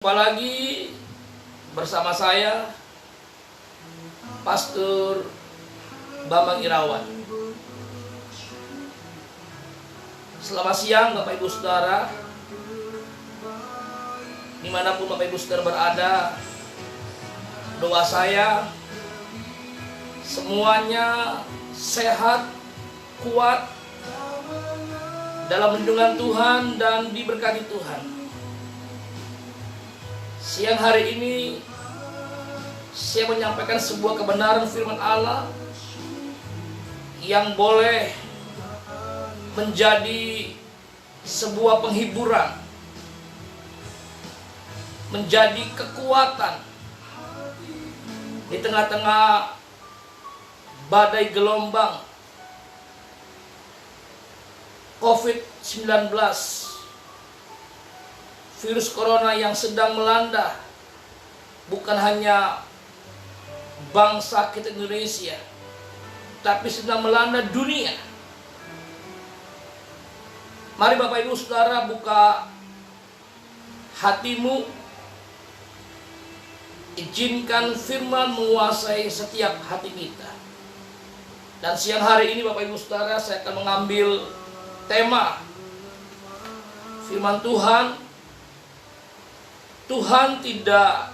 Apalagi bersama saya Pastor Bambang Irawan. Selamat siang Bapak Ibu Saudara, dimanapun Bapak Ibu Saudara berada. Doa saya semuanya sehat, kuat dalam lindungan Tuhan dan diberkati Tuhan. Siang hari ini saya menyampaikan sebuah kebenaran firman Allah yang boleh menjadi sebuah penghiburan, menjadi kekuatan di tengah-tengah badai gelombang COVID-19, virus corona yang sedang melanda bukan hanya bangsa kita Indonesia, tapi sedang melanda dunia. Mari Bapak Ibu Saudara buka hatimu, izinkan firman menguasai setiap hati kita. Dan siang hari ini Bapak Ibu Saudara, saya akan mengambil tema firman Tuhan. Tuhan tidak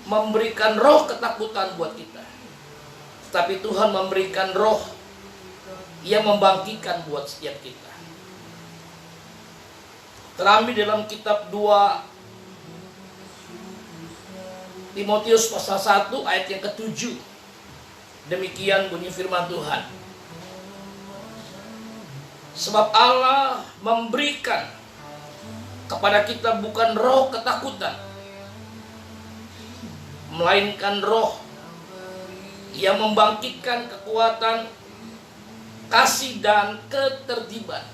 memberikan roh ketakutan buat kita, tetapi Tuhan memberikan roh yang membangkitkan buat setiap kita. Terambil dalam kitab 2 Timotius pasal 1 ayat yang ke-7. Demikian bunyi firman Tuhan. Sebab Allah memberikan kepada kita bukan roh ketakutan, melainkan roh yang membangkitkan kekuatan, kasih dan ketertiban.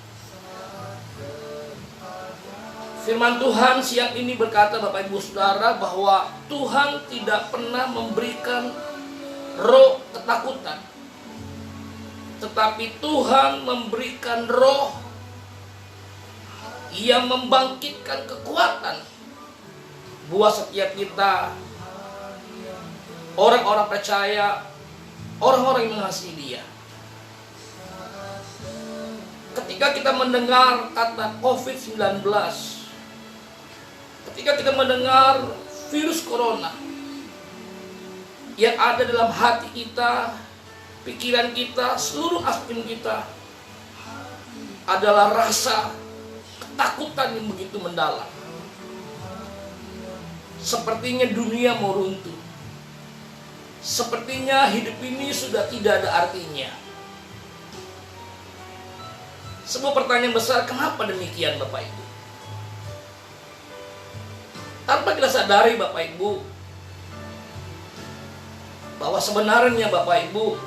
Firman Tuhan siang ini berkata Bapak Ibu Saudara bahwa Tuhan tidak pernah memberikan roh ketakutan, tetapi Tuhan memberikan roh yang membangkitkan kekuatan buat setiap kita, orang-orang percaya, orang-orang yang mengasihi Dia. Ketika kita mendengar kata COVID-19, ketika kita mendengar virus corona yang ada dalam hati kita, pikiran kita, seluruh aspek kita adalah rasa ketakutan yang begitu mendalam. Sepertinya dunia mau runtuh. Sepertinya hidup ini sudah tidak ada artinya. Sebuah pertanyaan besar, kenapa demikian Bapak Ibu? Tanpa kita sadari Bapak Ibu, bahwa sebenarnya Bapak Ibu,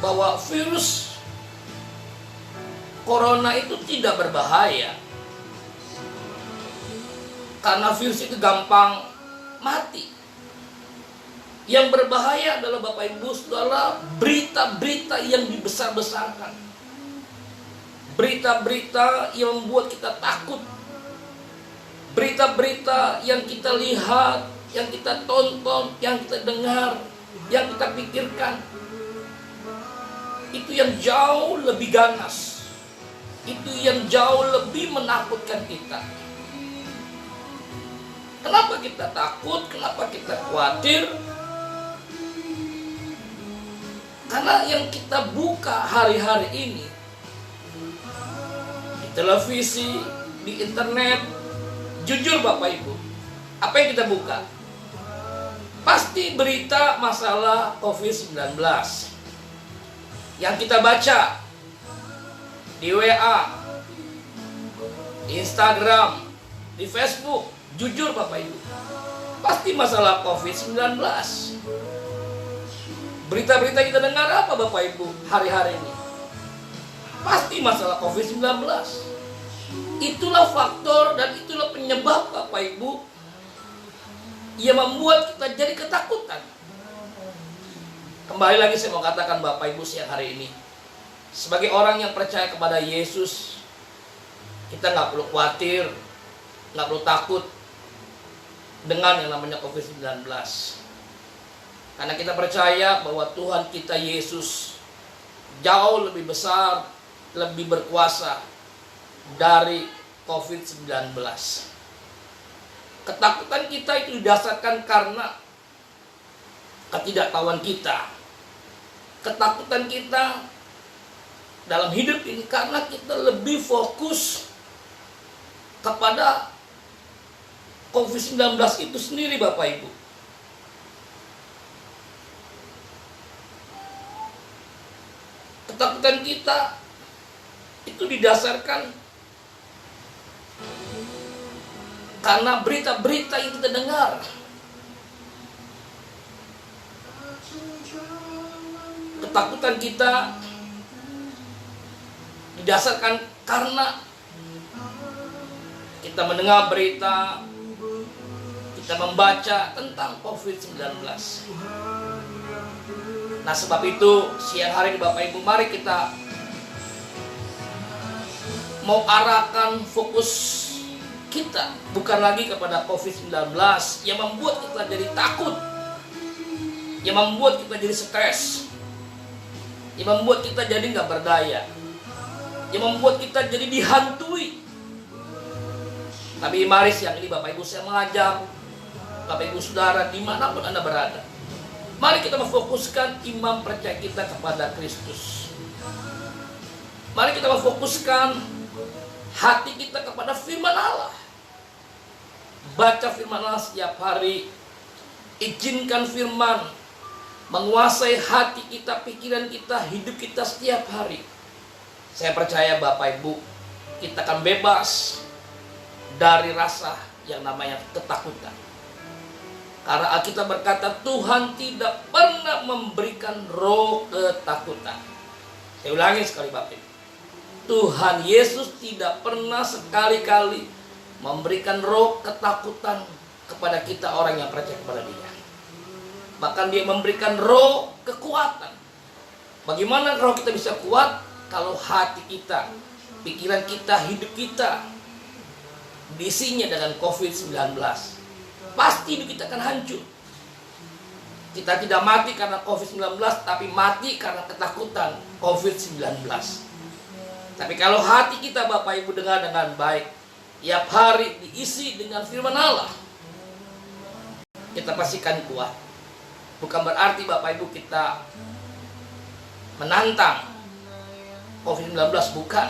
bahwa virus corona itu tidak berbahaya, karena virus itu gampang mati. Yang berbahaya adalah Bapak Ibu Saudara, berita-berita yang dibesar-besarkan, berita-berita yang membuat kita takut, berita-berita yang kita lihat, yang kita tonton, yang kita dengar, yang kita pikirkan, itu yang jauh lebih ganas, itu yang jauh lebih menakutkan kita. Kenapa kita takut? Kenapa kita khawatir? Karena yang kita buka hari-hari ini di televisi, di internet, jujur Bapak Ibu, apa yang kita buka? Pasti berita masalah COVID-19 yang kita baca di WA, di Instagram, di Facebook. Jujur Bapak Ibu, pasti masalah COVID-19. Berita-berita kita dengar apa Bapak Ibu hari-hari ini? Pasti masalah COVID-19. Itulah faktor dan itulah penyebab Bapak Ibu yang membuat kita jadi ketakutan. Kembali lagi saya mau katakan Bapak Ibu siang hari ini, sebagai orang yang percaya kepada Yesus, kita nggak perlu khawatir nggak perlu takut dengan yang namanya COVID-19. Karena kita percaya bahwa Tuhan kita Yesus jauh lebih besar, lebih berkuasa dari COVID-19. Ketakutan kita itu didasarkan karena ketidaktahuan kita. Ketakutan kita dalam hidup ini karena kita lebih fokus kepada COVID-19 itu sendiri, Bapak Ibu. Ketakutan kita itu didasarkan karena berita-berita yang kita dengar. Ketakutan kita didasarkan karena kita mendengar berita, kita membaca tentang COVID-19. Nah, sebab itu siang hari ini Bapak Ibu, mari kita mau arahkan fokus kita bukan lagi kepada COVID-19 yang membuat kita jadi takut, yang membuat kita jadi stres, yang membuat kita jadi nggak berdaya, yang membuat kita jadi dihantui. Tapi mari siang ini Bapak Ibu, saya mengajak Bapak Ibu Saudara dimanapun Anda berada, mari kita memfokuskan iman percaya kita kepada Kristus. Mari kita memfokuskan hati kita kepada firman Allah. Baca firman Allah setiap hari. Izinkan firman menguasai hati kita, pikiran kita, hidup kita setiap hari. Saya percaya Bapak Ibu, kita akan bebas dari rasa yang namanya ketakutan. Karena Alkitab berkata Tuhan tidak pernah memberikan roh ketakutan. Saya ulangi sekali Bapak Ibu. Tuhan Yesus tidak pernah sekali-kali memberikan roh ketakutan kepada kita orang yang percaya kepada Dia. Bahkan Dia memberikan roh kekuatan. Bagaimana roh kita bisa kuat? Kalau hati kita, pikiran kita, hidup kita diisinya dengan COVID-19. Pasti hidup kita akan hancur. Kita tidak mati karena COVID-19, tapi mati karena ketakutan COVID-19. Tapi kalau hati kita Bapak Ibu dengar dengan baik, tiap hari diisi dengan firman Allah, kita pastikan kuat. Bukan berarti Bapak Ibu kita menantang COVID-19, bukan.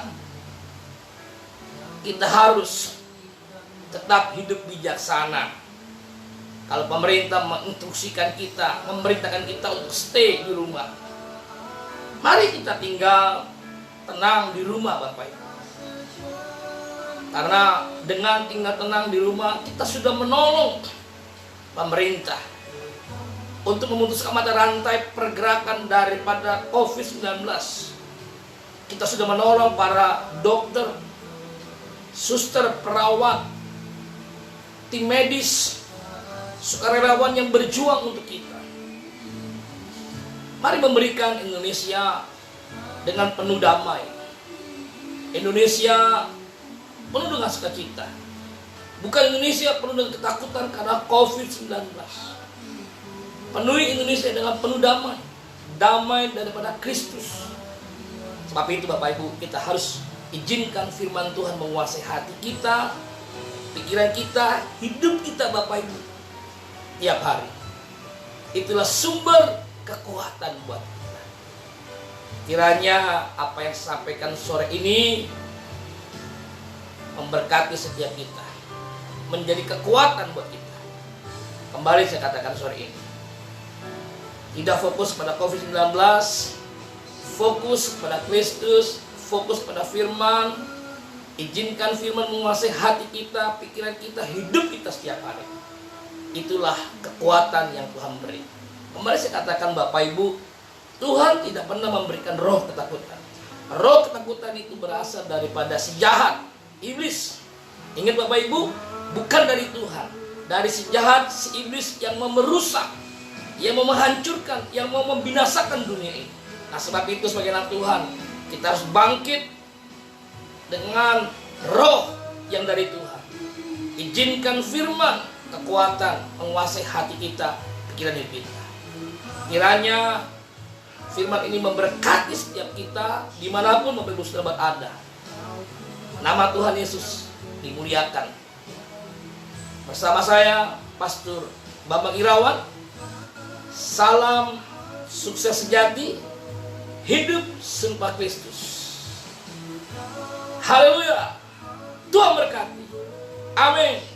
Kita harus tetap hidup bijaksana. Kalau pemerintah menginstruksikan kita, memerintahkan kita untuk stay di rumah, mari kita tinggal tenang di rumah Bapak Ibu. Karena dengan tinggal tenang di rumah, kita sudah menolong pemerintah untuk memutuskan mata rantai pergerakan daripada COVID-19. Kita sudah menolong para dokter, suster, perawat, tim medis, sukarelawan yang berjuang untuk kita. Mari memberikan Indonesia dengan penuh damai. Indonesia penuh dengan sukacita. Bukan Indonesia penuh dengan ketakutan karena COVID-19. Penuhi Indonesia dengan penuh damai. Damai daripada Kristus. Sebab itu Bapak Ibu, kita harus izinkan firman Tuhan menguasai hati kita, pikiran kita, hidup kita Bapak Ibu. Tiap hari. Itulah sumber kekuatan buat kita. Kiranya apa yang saya sampaikan sore ini memberkati setiap kita, menjadi kekuatan buat kita. Kembali saya katakan sore ini, tidak fokus pada COVID-19, fokus pada Kristus, fokus pada firman. Izinkan firman menguasai hati kita, pikiran kita, hidup kita setiap hari. Itulah kekuatan yang Tuhan beri. Kembali saya katakan Bapak Ibu, Tuhan tidak pernah memberikan roh ketakutan. Roh ketakutan itu berasal daripada si jahat, iblis. Ingat Bapak Ibu, bukan dari Tuhan. Dari si jahat, si iblis yang mau merusak, yang mau menghancurkan, yang mau membinasakan dunia ini. Nah sebab itu sebagai anak Tuhan, kita harus bangkit dengan roh yang dari Tuhan. Izinkan firman, kekuatan menguasai hati kita, pikiran kita. Kiranya firman ini memberkati setiap kita dimanapun Bapak Ibu Saudara ada. Nama Tuhan Yesus dimuliakan. Bersama saya Pastor Bambang Irawan. Salam sukses sejati, hidup serupa Kristus. Haleluya. Tuhan berkati. Amin.